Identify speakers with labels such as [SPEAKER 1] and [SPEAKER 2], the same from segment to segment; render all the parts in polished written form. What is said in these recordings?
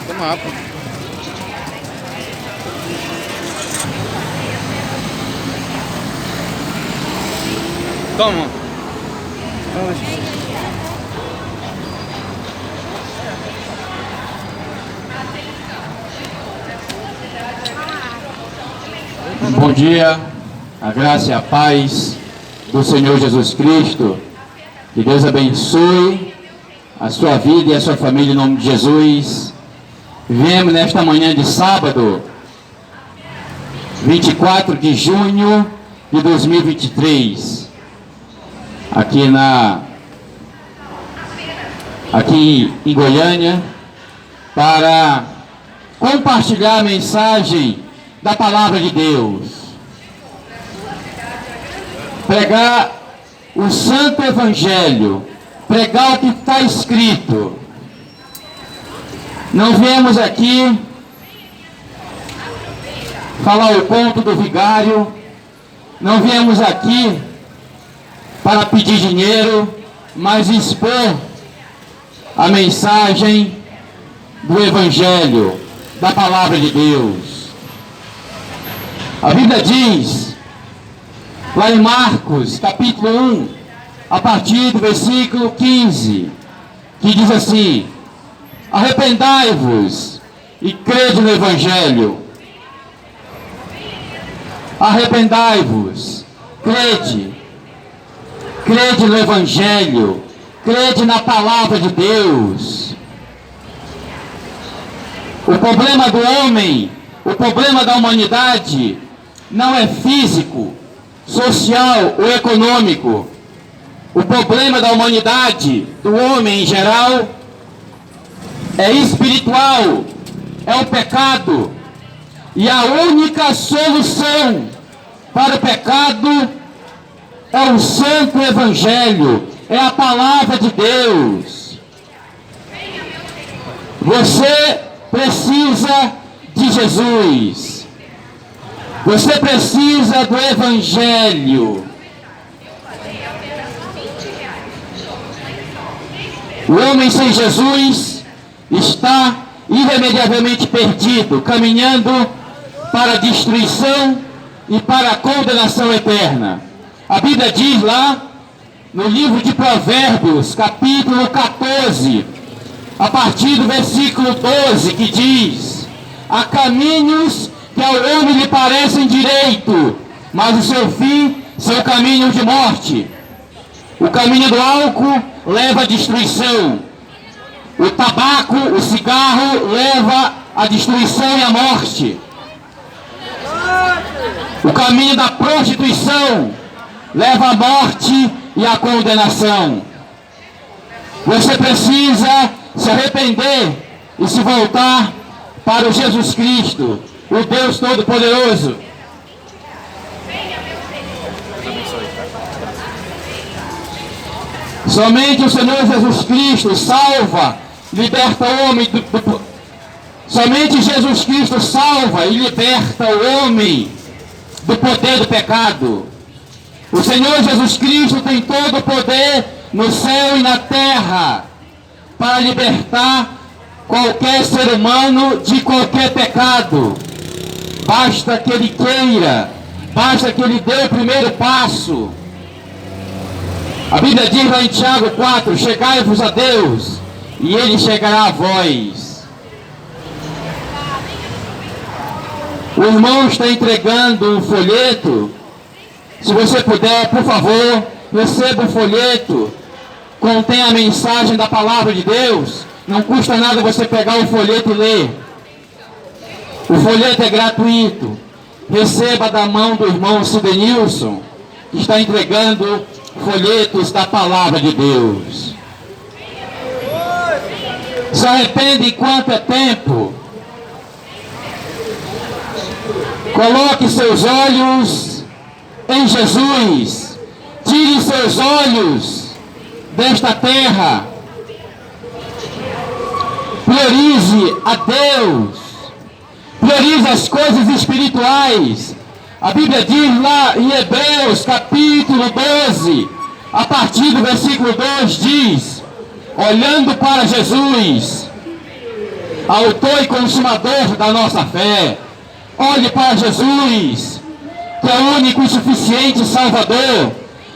[SPEAKER 1] Toma água. Toma.
[SPEAKER 2] Bom dia, a graça e a paz do Senhor Jesus Cristo. Que Deus abençoe a sua vida e a sua família em nome de Jesus. Viemos nesta manhã de sábado, 24 de junho de 2023, aqui em Goiânia, para compartilhar a mensagem da palavra de Deus, pregar o Santo Evangelho, pregar o que está escrito. Não viemos aqui falar o conto do vigário, não viemos aqui para pedir dinheiro, mas expor a mensagem do Evangelho, da palavra de Deus. A Bíblia diz, lá em Marcos, capítulo 1, a partir do versículo 15, que diz assim: arrependai-vos e crede no Evangelho. Arrependai-vos, crede no Evangelho, crede na palavra de Deus. O problema do homem, o problema da humanidade, não é físico, social ou econômico. O problema da humanidade, do homem em geral, é espiritual, é o pecado. E a única solução para o pecado é o Santo Evangelho, é a palavra de Deus. Você precisa de Jesus. Você precisa do Evangelho. O homem sem Jesus está irremediavelmente perdido, caminhando para a destruição e para a condenação eterna. A Bíblia diz lá, no livro de Provérbios, capítulo 14, a partir do versículo 12, que diz: há caminhos que ao homem lhe parecem direito, mas o seu fim são caminhos de morte. O caminho do álcool leva à destruição. O tabaco, o cigarro, leva à destruição e à morte. O caminho da prostituição leva à morte e à condenação. Você precisa se arrepender e se voltar para o Jesus Cristo, o Deus Todo-Poderoso. Somente o Senhor Jesus Cristo salva, liberta o homem somente Jesus Cristo salva e liberta o homem do poder do pecado. O Senhor Jesus Cristo tem todo o poder no céu e na terra para libertar qualquer ser humano de qualquer pecado. Basta que ele queira, basta que ele dê o primeiro passo. A Bíblia diz lá em Tiago 4, chegai-vos a Deus, e Ele chegará a vós. O irmão está entregando um folheto. Se você puder, por favor, receba o folheto. Contém a mensagem da palavra de Deus. Não custa nada você pegar o folheto e ler. O folheto é gratuito. Receba da mão do irmão Sidenilson, que está entregando folhetos da palavra de Deus. Se arrepende enquanto é tempo. Coloque seus olhos em Jesus. Tire seus olhos desta terra. Priorize a Deus. Priorize as coisas espirituais. A Bíblia diz lá em Hebreus capítulo 12, a partir do versículo 2, diz: olhando para Jesus, autor e consumador da nossa fé. Olhe para Jesus, que é o único e suficiente Salvador.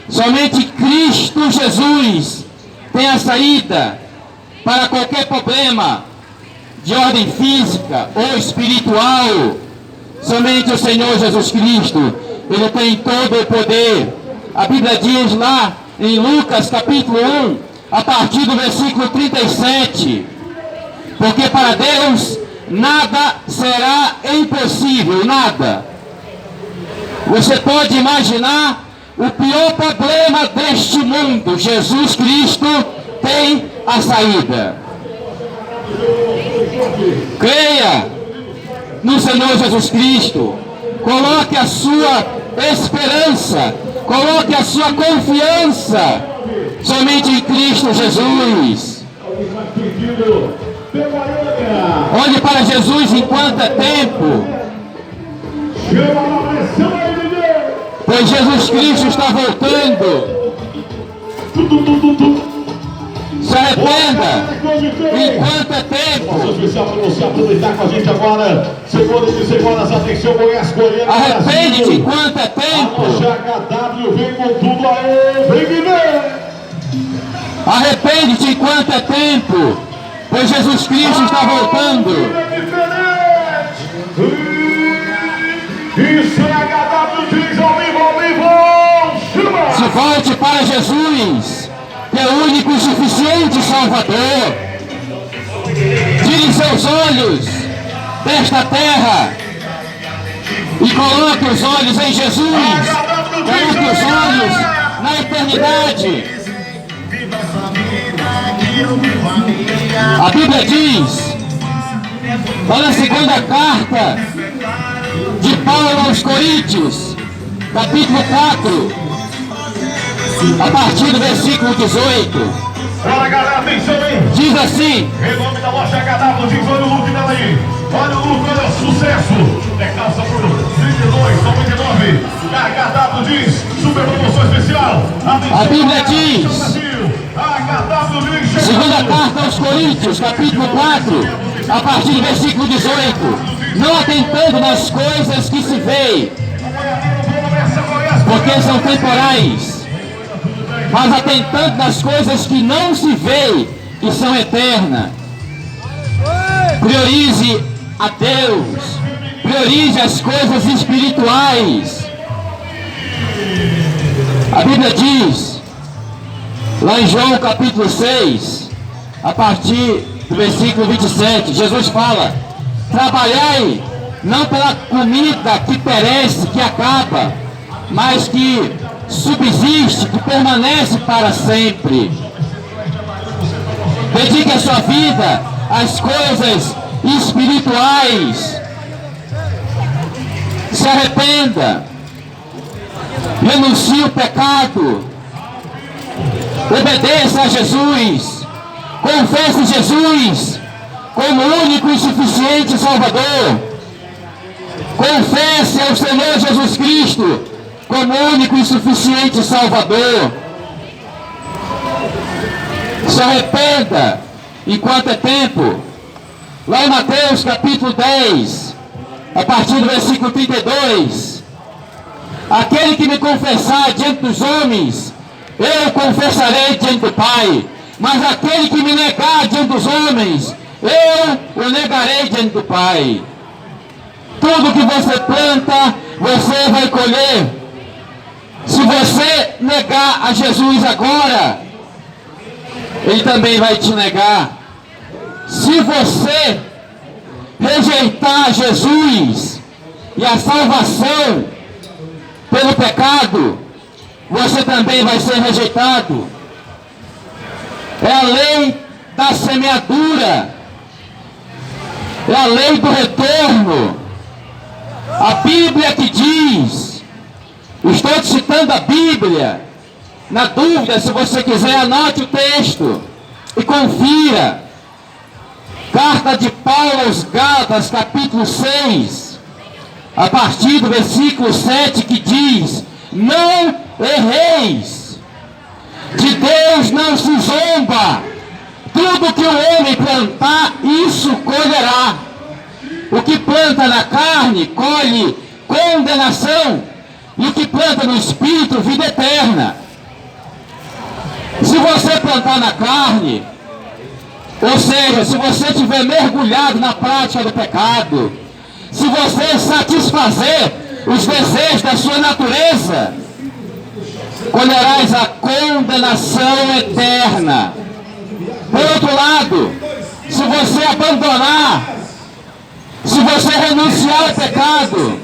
[SPEAKER 2] Somente Cristo Jesus tem a saída para qualquer problema de ordem física ou espiritual. Somente o Senhor Jesus Cristo, Ele tem todo o poder. A Bíblia diz lá em Lucas capítulo 1, a partir do versículo 37, porque para Deus nada será impossível, nada. Você pode imaginar o pior problema deste mundo, Jesus Cristo tem a saída. Creia no Senhor Jesus Cristo, coloque a sua esperança, coloque a sua confiança somente em Cristo Jesus. Olhe para Jesus enquanto é tempo, pois Jesus Cristo está voltando. Se arrependa enquanto é tempo. Arrepende-te enquanto é tempo. Arrepende-te enquanto é tempo, pois Jesus Cristo está voltando. Se volte para Jesus, que é o único e suficiente Salvador. Tire seus olhos desta terra e coloque os olhos em Jesus. Coloque os olhos na eternidade. A Bíblia diz, lá na segunda carta de Paulo aos Coríntios, capítulo 4, a partir do versículo 18.
[SPEAKER 3] Fala, galera, atenção aí.
[SPEAKER 2] Diz assim:
[SPEAKER 3] Em nome da loja Cadáver, diz: olha o look dela aí. Olha o look, olha o sucesso. É calça por R$32,99. Cadáver diz: super promoção especial.
[SPEAKER 2] A Bíblia diz,
[SPEAKER 3] diz:
[SPEAKER 2] segunda carta aos Coríntios, capítulo 4, a partir do versículo 18: não atentando nas coisas que se veem, porque são temporais, mas atentando nas coisas que não se veem, que são eternas. Priorize a Deus, priorize as coisas espirituais. A Bíblia diz, lá em João capítulo 6, a partir do versículo 27, Jesus fala: trabalhai não pela comida que perece, que acaba, mas que subsiste, que permanece para sempre. Dedique a sua vida às coisas espirituais. Se arrependa, renuncie o pecado, obedeça a Jesus, confesse Jesus como o único e suficiente Salvador. Confesse ao Senhor Jesus Cristo como o único e suficiente Salvador. Se arrependa enquanto é tempo. Lá em Mateus capítulo 10, a partir do versículo 32, aquele que me confessar diante dos homens, eu confessarei diante do Pai, mas aquele que me negar diante dos homens, eu o negarei diante do Pai. Tudo que você planta, você vai colher. Se você negar a Jesus agora, Ele também vai te negar. Se você rejeitar Jesus e a salvação pelo pecado, você também vai ser rejeitado. É a lei da semeadura, é a lei do retorno. A Bíblia que diz, estou citando a Bíblia, na dúvida, se você quiser, anote o texto e confira. Carta de Paulo aos Gálatas, capítulo 6, a partir do versículo 7, que diz: não erreis, de Deus não se zomba, Tudo que o homem plantar, isso colherá. O que planta na carne, colhe condenação. E o que planta no Espírito, vida eterna. Se você plantar na carne, ou seja, se você estiver mergulhado na prática do pecado, se você satisfazer os desejos da sua natureza, colherás a condenação eterna. Por outro lado, se você abandonar, se você renunciar ao pecado,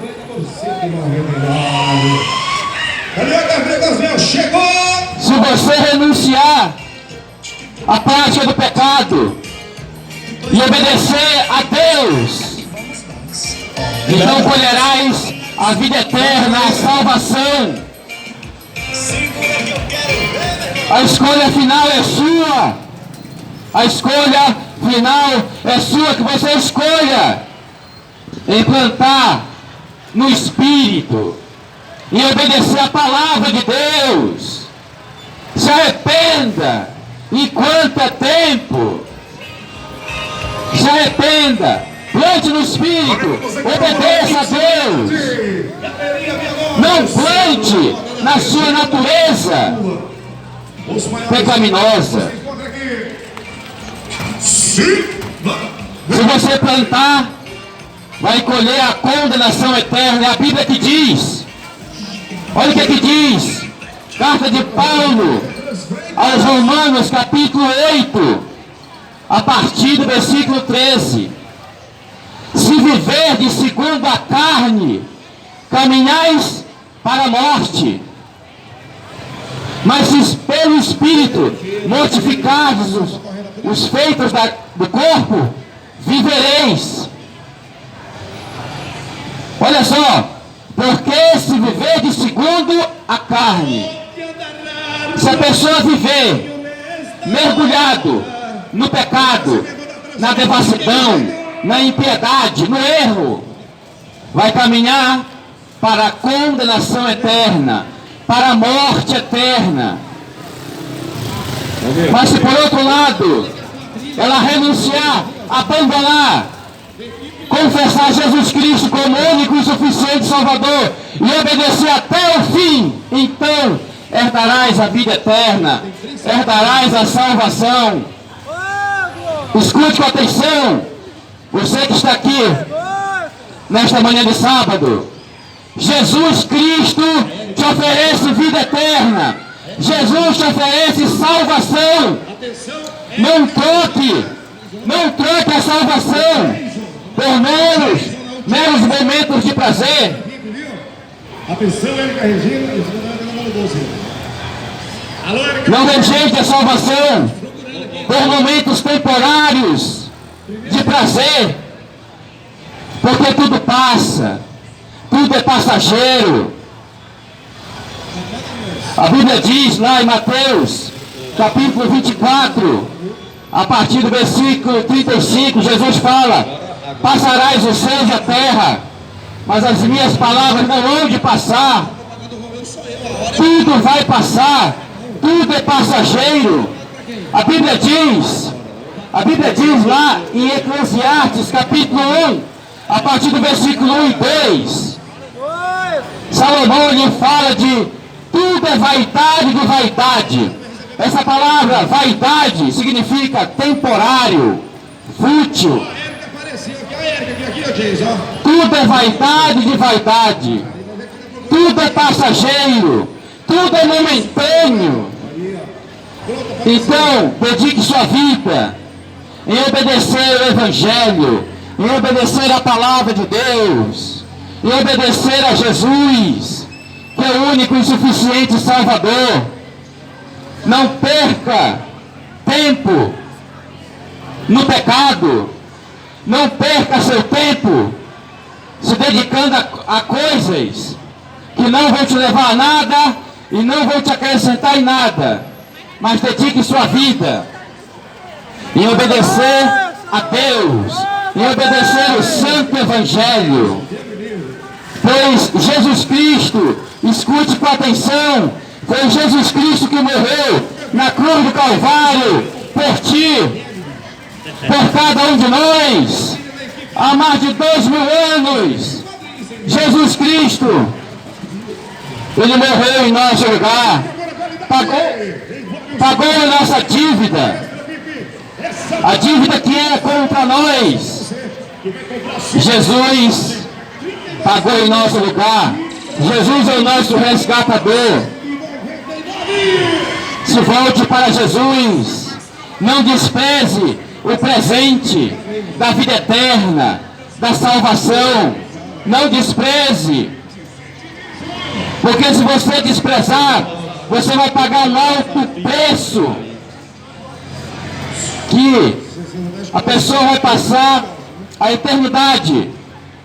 [SPEAKER 2] se você renunciar à prática do pecado e obedecer a Deus, então colherás a vida eterna, a salvação. A escolha final é sua. A escolha final é sua, que você escolha implantar no Espírito e obedecer a palavra de Deus. Se arrependa enquanto é tempo. Se arrependa, plante no Espírito, obedeça a Deus. Não plante na sua natureza pecaminosa. Se você plantar, vai colher a condenação eterna. É a Bíblia que diz. Olha o que diz. Carta de Paulo aos Romanos, capítulo 8, a partir do versículo 13. Se viverdes segundo a carne, caminhais para a morte. Mas se pelo Espírito mortificardes os feitos do corpo, vivereis. Olha só, porque se viverdes segundo a carne, se a pessoa viver mergulhado no pecado, na devassidão, na impiedade, no erro, vai caminhar para a condenação eterna, para a morte eterna. Mas se por outro lado, ela renunciar, abandonar, confessar Jesus Cristo como único e suficiente Salvador e obedecer até o fim, então herdarás a vida eterna, herdarás a salvação. Escute com atenção, você que está aqui nesta manhã de sábado. Jesus Cristo te oferece vida eterna. Jesus te oferece salvação. Não troque a salvação por meros momentos de prazer. Não rejeite a salvação por momentos temporários de prazer, porque tudo passa, tudo é passageiro. A Bíblia diz lá em Mateus, capítulo 24, a partir do versículo 35, Jesus fala: passarás os céus e a terra, mas as minhas palavras não hão de passar. Tudo vai passar, tudo é passageiro. A Bíblia diz lá em Eclesiastes, capítulo 1, a partir do versículo 1 e 2, Salomão lhe fala de tudo é vaidade de vaidade. Essa palavra vaidade significa temporário, fútil. Tudo é vaidade de vaidade. Tudo é passageiro. Tudo é momentâneo. Então, dedique sua vida em obedecer o Evangelho, em obedecer a palavra de Deus, em obedecer a Jesus, que é o único e suficiente Salvador. Não perca tempo no pecado. Não perca seu tempo se dedicando a coisas que não vão te levar a nada e não vão te acrescentar em nada. Mas dedique sua vida em obedecer a Deus, em obedecer o Santo Evangelho. Pois Jesus Cristo, escute com atenção, foi Jesus Cristo que morreu na cruz do Calvário por ti, por cada um de nós, há mais de 2000 anos. Jesus Cristo, Ele morreu em nosso lugar, pagou a nossa dívida, a dívida que era contra nós. Jesus pagou em nosso lugar. Jesus é o nosso resgatador. Se volte para Jesus. Não despreze o presente da vida eterna, da salvação. Não despreze. Porque se você desprezar, você vai pagar um alto preço. Que a pessoa vai passar a eternidade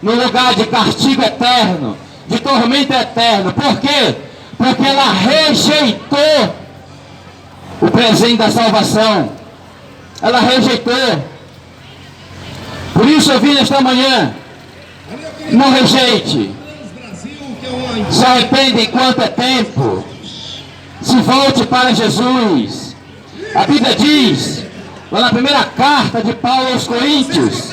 [SPEAKER 2] no lugar de castigo eterno, de tormento eterno. Por quê? Porque ela rejeitou o presente da salvação. Ela rejeitou. Por isso eu vim nesta manhã. Não rejeite. Se arrependa enquanto é tempo. Se volte para Jesus. A Bíblia diz, lá na primeira carta de Paulo aos Coríntios,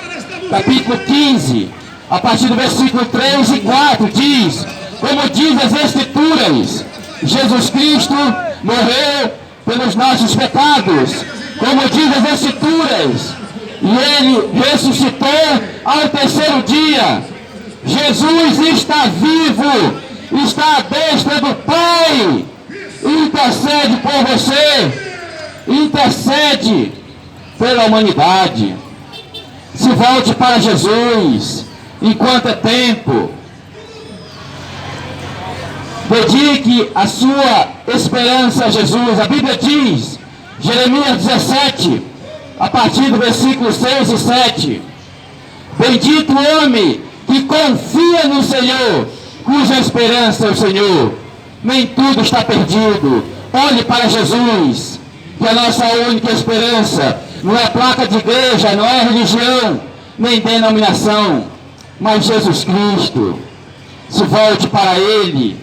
[SPEAKER 2] capítulo 15, a partir do versículo 3 e 4, diz, como diz as Escrituras, Jesus Cristo morreu pelos nossos pecados, como diz as Escrituras, e Ele ressuscitou ao terceiro dia. Jesus está vivo, está à destra do Pai, intercede por você, intercede pela humanidade. Se volte para Jesus enquanto é tempo. Dedique a sua esperança a Jesus. A Bíblia diz, Jeremias 17, a partir do versículo 6 e 7, bendito o homem que confia no Senhor, cuja esperança é o Senhor. Nem tudo está perdido. Olhe para Jesus, que é a nossa única esperança. Não é placa de igreja, não é religião, nem denominação, mas Jesus Cristo. Se volte para Ele.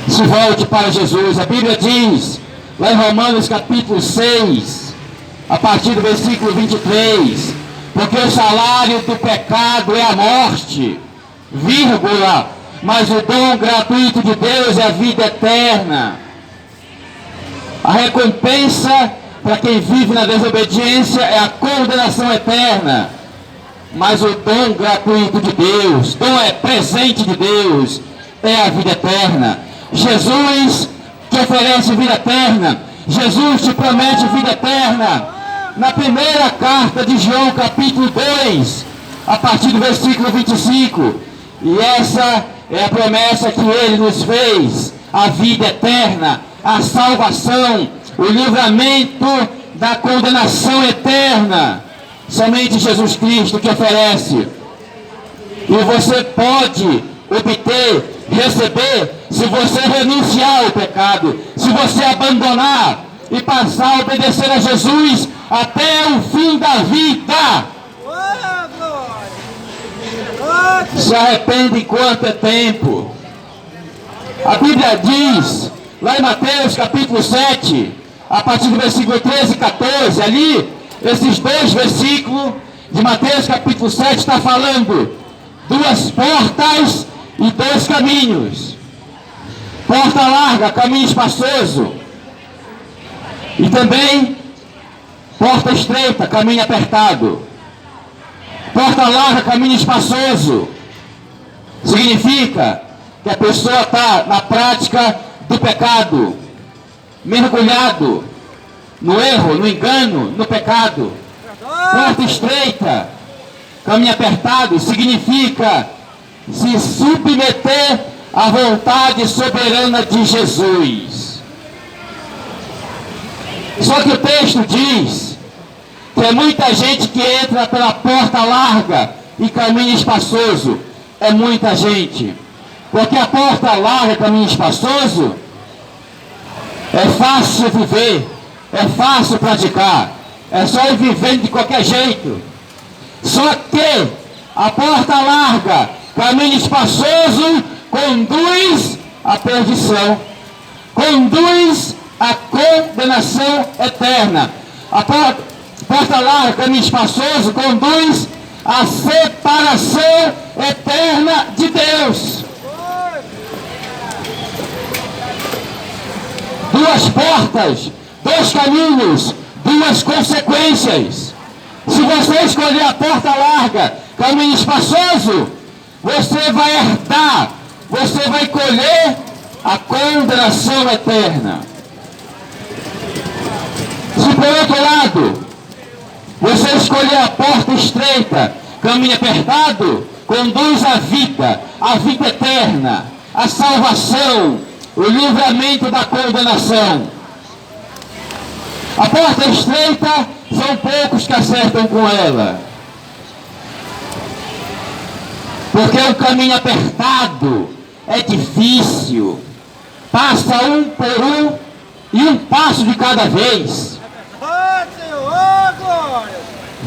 [SPEAKER 2] Se volte para Jesus. A Bíblia diz, lá em Romanos capítulo 6, a partir do versículo 23, porque o salário do pecado é a morte, vírgula, mas o dom gratuito de Deus é a vida eterna. A recompensa para quem vive na desobediência é a condenação eterna. Mas o dom gratuito de Deus, dom é presente de Deus, é a vida eterna. Jesus te oferece vida eterna. Jesus te promete vida eterna. Na primeira carta de João, capítulo 2, a partir do versículo 25. E essa é a promessa que Ele nos fez. A vida eterna, a salvação, o livramento da condenação eterna. Somente Jesus Cristo que oferece. E você pode obter, receber, se você renunciar ao pecado, se você abandonar e passar a obedecer a Jesus até o fim da vida. Se arrependa enquanto é tempo. A Bíblia diz, lá em Mateus capítulo 7, a partir do versículo 13 e 14, ali, esses dois versículos de Mateus capítulo 7 está falando duas portas e dois caminhos. Porta larga, caminho espaçoso. E também porta estreita, caminho apertado. Porta larga, caminho espaçoso. Significa que a pessoa está na prática do pecado, mergulhado no erro, no engano, no pecado. Porta estreita, caminho apertado, significa se submeter à vontade soberana de Jesus. Só que o texto diz que é muita gente que entra pela porta larga e caminho espaçoso. É muita gente. Porque a porta larga, caminho espaçoso, é fácil viver, é fácil praticar, é só ir vivendo de qualquer jeito. Só que a porta larga, caminho espaçoso, conduz à perdição, conduz à condenação eterna. A porta larga, caminho espaçoso, conduz à separação eterna de Deus. Duas portas, dois caminhos, duas consequências. Se você escolher a porta larga, caminho espaçoso, você vai herdar, você vai colher a condenação eterna. Se por outro lado, você escolher a porta estreita, caminho apertado, conduz à vida eterna, a salvação, o livramento da condenação. A porta estreita, são poucos que acertam com ela. Porque o caminho apertado é difícil. Passa um por um e um passo de cada vez.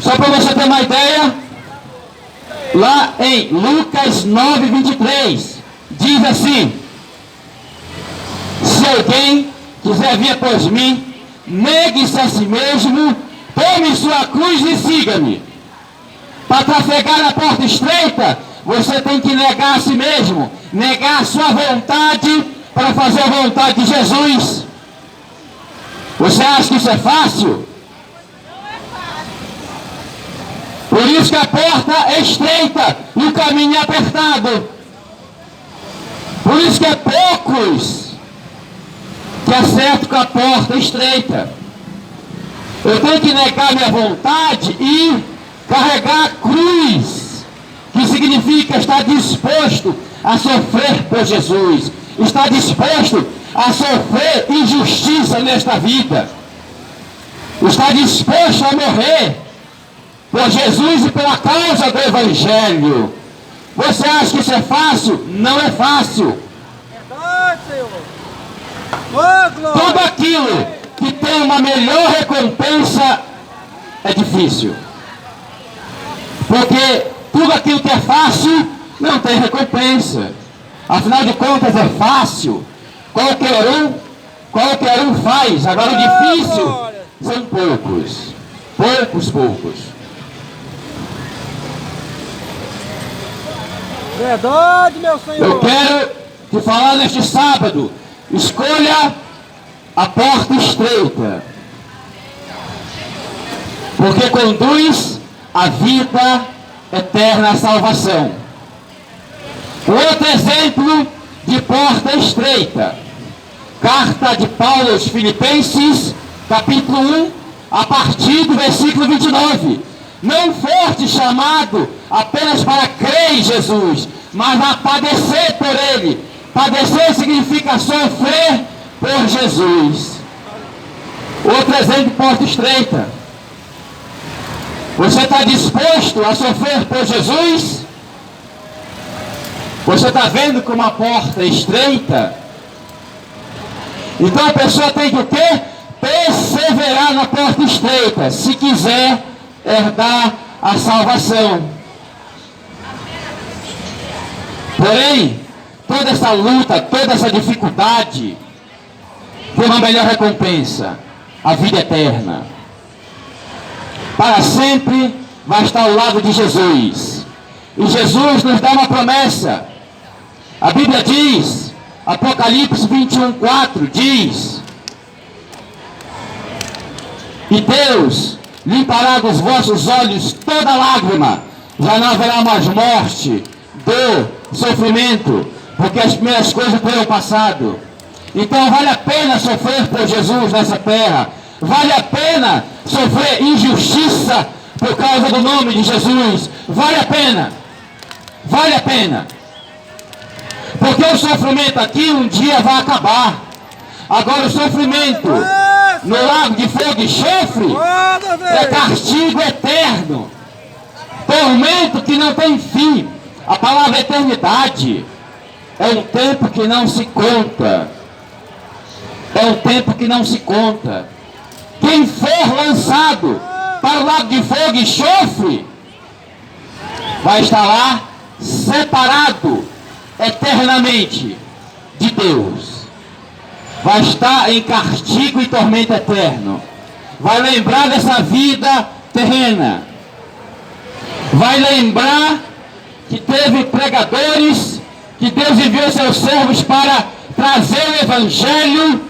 [SPEAKER 2] Só para você ter uma ideia, lá em Lucas 9:23, diz assim: se alguém quiser vir após mim, negue-se a si mesmo, tome sua cruz e siga-me. Para trafegar na porta estreita, você tem que negar a si mesmo, negar a sua vontade para fazer a vontade de Jesus. Você acha que isso é fácil? Por isso que a porta é estreita e o caminho é apertado. Por isso que é poucos que acertam com a porta estreita. Eu tenho que negar minha vontade e carregar a cruz, que significa estar disposto a sofrer por Jesus, estar disposto a sofrer injustiça nesta vida, estar disposto a morrer por Jesus e pela causa do Evangelho. Você acha que isso é fácil? Não é fácil.
[SPEAKER 4] Verdade, Senhor. Oh,
[SPEAKER 2] tudo aquilo que tem uma melhor recompensa é difícil. Porque tudo aquilo que é fácil não tem recompensa. Afinal de contas é fácil. Qualquer um faz. Agora o difícil são poucos. Poucos.
[SPEAKER 4] Verdade, meu Senhor.
[SPEAKER 2] Eu quero te falar neste sábado. Escolha a porta estreita, porque conduz a vida eterna, a salvação. Outro exemplo de porta estreita, carta de Paulo aos Filipenses, capítulo 1, a partir do versículo 29. Não foste chamado apenas para crer em Jesus, mas a padecer por Ele. Padecer significa sofrer por Jesus. Outro exemplo de porta estreita. Você está disposto a sofrer por Jesus? Você está vendo como a porta é estreita? Então a pessoa tem que o quê? Perseverar na porta estreita, se quiser herdar a salvação. Porém, toda essa luta, toda essa dificuldade tem uma melhor recompensa: a vida eterna. Para sempre vai estar ao lado de Jesus. E Jesus nos dá uma promessa. A Bíblia diz, Apocalipse 21:4 diz: e Deus limpará dos vossos olhos toda lágrima, já não haverá mais morte, dor, sofrimento, porque as primeiras coisas terão passado. Então vale a pena sofrer por Jesus nessa terra. Vale a pena sofrer injustiça por causa do nome de Jesus. Vale a pena. Vale a pena. Porque o sofrimento aqui um dia vai acabar. Agora o sofrimento no lago de fogo e enxofre é castigo eterno. Tormento que não tem fim. A palavra eternidade é um tempo que não se conta. É um tempo que não se conta. Quem for lançado para o lago de fogo e enxofre vai estar lá separado eternamente de Deus. Vai estar em castigo e tormento eterno. vai lembrar dessa vida terrena. Vai lembrar que teve pregadores, que Deus enviou seus servos para trazer o Evangelho,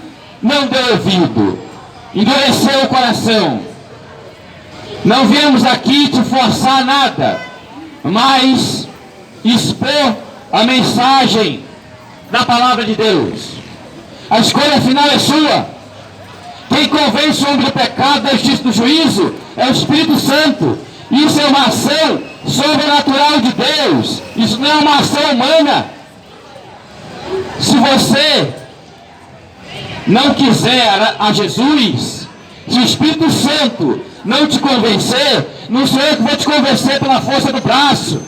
[SPEAKER 2] não deu ouvido, endureceu o coração. Não viemos aqui te forçar nada, mas expor a mensagem da palavra de Deus. A escolha final é sua. Quem convence o homem do pecado, da justiça e do juízo é o Espírito Santo. Isso é uma ação sobrenatural de Deus. Isso não é uma ação humana. Se você não quiser a Jesus, se o Espírito Santo não te convencer, não sou eu que vou te convencer pela força do braço.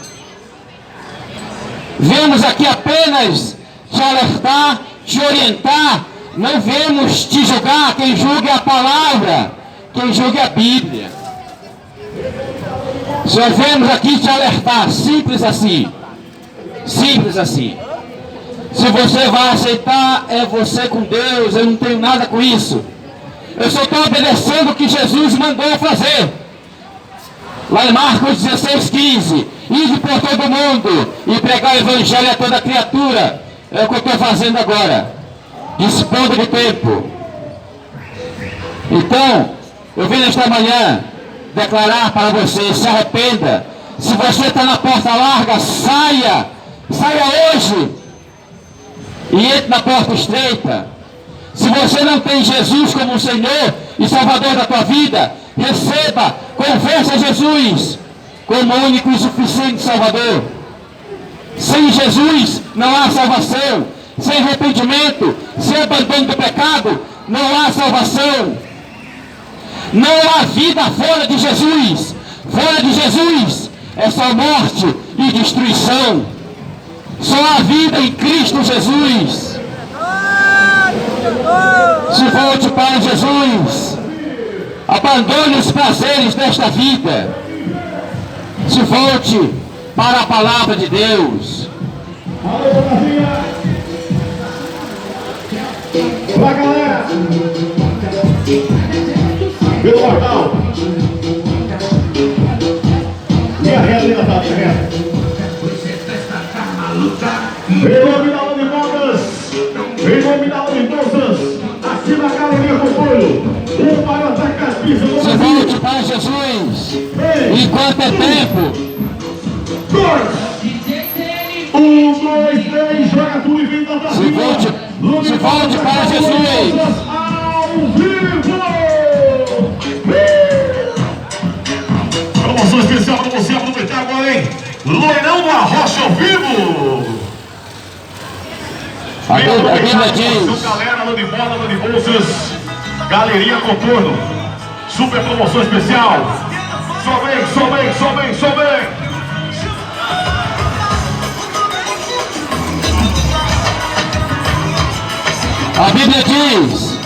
[SPEAKER 2] Viemos aqui apenas te alertar, te orientar. Não viemos te julgar. Quem julga é a palavra, quem julga é a Bíblia. Só viemos aqui te alertar, simples assim. Simples assim. Se você vai aceitar, é você com Deus, eu não tenho nada com isso. Eu só estou obedecendo o que Jesus mandou fazer. Lá em Marcos 16:15, ide por todo mundo e pregar o Evangelho a toda criatura. É o que eu estou fazendo agora, dispondo de tempo. Então, eu vim nesta manhã declarar para você, se arrependa. Se você está na porta larga, saia hoje e entre na porta estreita. Se você não tem Jesus como Senhor e Salvador da tua vida, receba, confessa Jesus como único e suficiente Salvador. Sem Jesus não há salvação. Sem arrependimento, sem abandono do pecado, não há salvação. Não há vida fora de Jesus. Fora de Jesus é só morte e destruição. Só há vida em Cristo Jesus. Se volte para Jesus. Abandone os prazeres desta vida. Se volte para a palavra de Deus.
[SPEAKER 3] Pra galera, pelo portal. E a reta ainda tá reta. Em nome da Lua de Modas, em nome da Lua de Moças, aqui na Galeria Companho, o maior atacadista do
[SPEAKER 2] Se
[SPEAKER 3] Brasil.
[SPEAKER 2] volte para Jesus. Enquanto é tempo.
[SPEAKER 3] 1, 2, 3, joga tudo e vem da
[SPEAKER 2] Se volte para Jesus.
[SPEAKER 3] Ao vivo! Promoção especial para você aproveitar agora, hein? Loirão do Arrocha ao vivo!
[SPEAKER 2] A Bíblia diz.
[SPEAKER 3] Galera, Lã de Bola, Lã de Bolsas, Galeria Contorno. Super promoção especial. Só vem.
[SPEAKER 2] A Bíblia diz,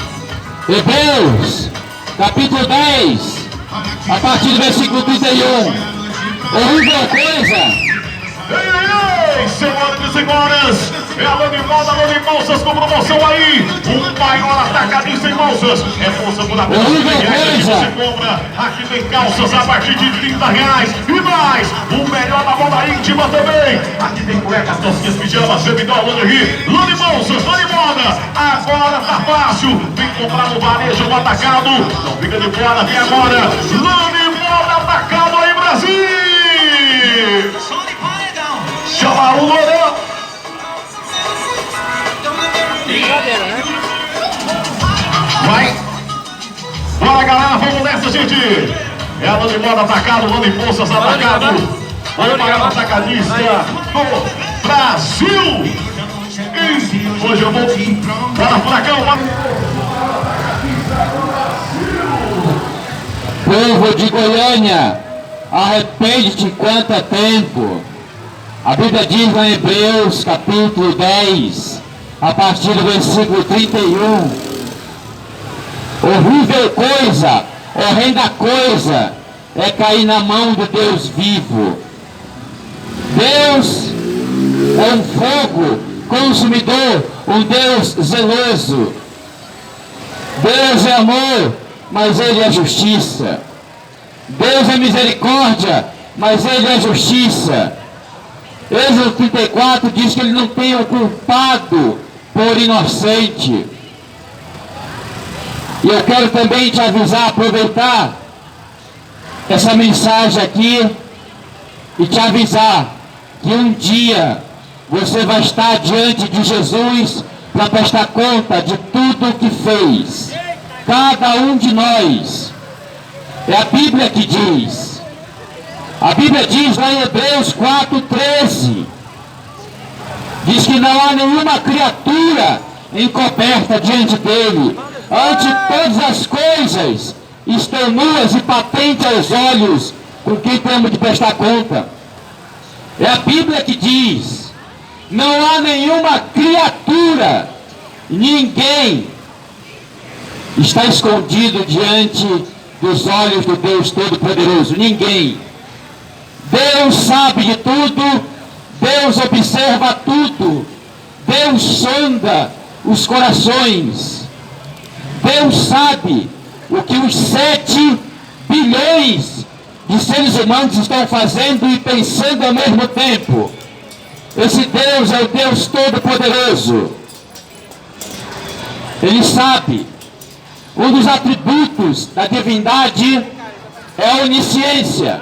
[SPEAKER 2] Hebreus, capítulo 10, a partir do versículo 31. Horrível coisa.
[SPEAKER 3] Ei, senhoras e senhoras, é a Lã de Moda, Lã de Bolsas com promoção aí. O maior atacadista em bolsas. É bolsa por apenas R$30 que você compra. Aqui tem calças a partir de R$30. E mais, o melhor da moda íntima também. Aqui tem cuecas, calcinhas, pijamas, bebidol, lingerie. Lã de Bolsas, Lã de Moda. Agora tá fácil. Vem comprar no varejo, no atacado. Não fica de fora, vem agora. Lã de Moda atacado aí, Brasil. Chama o Lourão.
[SPEAKER 4] Brincadeira, né?
[SPEAKER 3] Vai. Bora, galera, vamos nessa, gente. É a Lã de Moda atacado, Lã de Bolsas atacado. O maior atacadista do Brasil. E hoje eu vou para Furacão.
[SPEAKER 2] Povo de Goiânia, arrepende-te enquanto é tempo. A Bíblia diz lá em Hebreus capítulo 10, a partir do versículo 31. Horrível coisa, horrenda coisa é cair na mão do Deus vivo. Deus é um fogo consumidor, um Deus zeloso. Deus é amor, mas Ele é justiça. Deus é misericórdia, mas Ele é justiça. Êxodo 34 diz que Ele não tem o culpado por inocente. E eu quero também te avisar, aproveitar essa mensagem aqui e te avisar que um dia você vai estar diante de Jesus para prestar conta de tudo o que fez. Cada um de nós. É a Bíblia que diz. A Bíblia diz lá em Hebreus 4:13. Diz que não há nenhuma criatura encoberta diante dele. Ante todas as coisas estão nuas e patentes aos olhos com quem temos de prestar conta. É a Bíblia que diz. Não há nenhuma criatura, ninguém está escondido diante dos olhos do Deus Todo-Poderoso. Ninguém. Deus sabe de tudo, Deus observa tudo, Deus sonda os corações, Deus sabe o que os 7 bilhões de seres humanos estão fazendo e pensando ao mesmo tempo. Esse Deus é o Deus Todo-Poderoso. Ele sabe. Um dos atributos da divindade é a onisciência.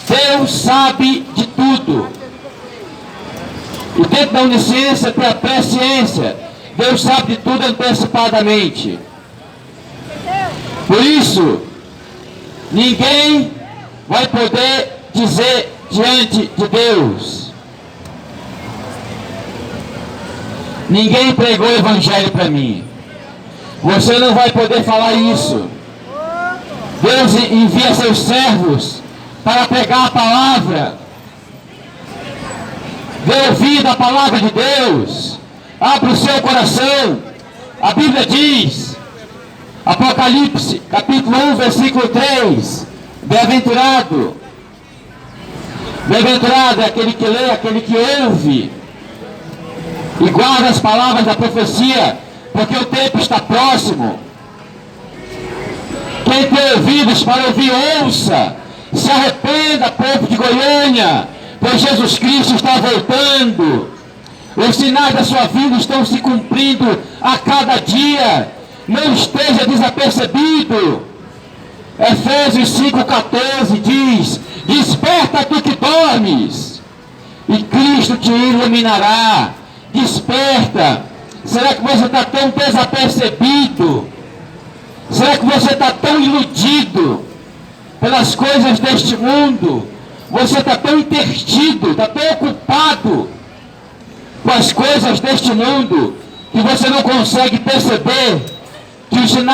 [SPEAKER 2] Deus sabe de tudo. E dentro da onisciência tem a presciência. Deus sabe de tudo antecipadamente. Por isso, ninguém vai poder dizer diante de Deus: ninguém pregou o evangelho para mim. Você não vai poder falar isso. Deus envia seus servos para pregar a palavra. Dê ouvido à palavra de Deus. Abra o seu coração. A Bíblia diz, Apocalipse, capítulo 1, versículo 3. Bem-aventurado. Bem-aventurado é aquele que lê, aquele que ouve e guarda as palavras da profecia, porque o tempo está próximo. Quem tem ouvidos para ouvir, ouça. Se arrependa, povo de Goiânia, pois Jesus Cristo está voltando. Os sinais da sua vida estão se cumprindo a cada dia. Não esteja desapercebido. Efésios 5,14 diz: desperta tu que dormes, e Cristo te iluminará. Desperta. Será que você está tão desapercebido? Será que você está tão iludido pelas coisas deste mundo? Você está tão intertido, está tão ocupado com as coisas deste mundo, que você não consegue perceber que os sinais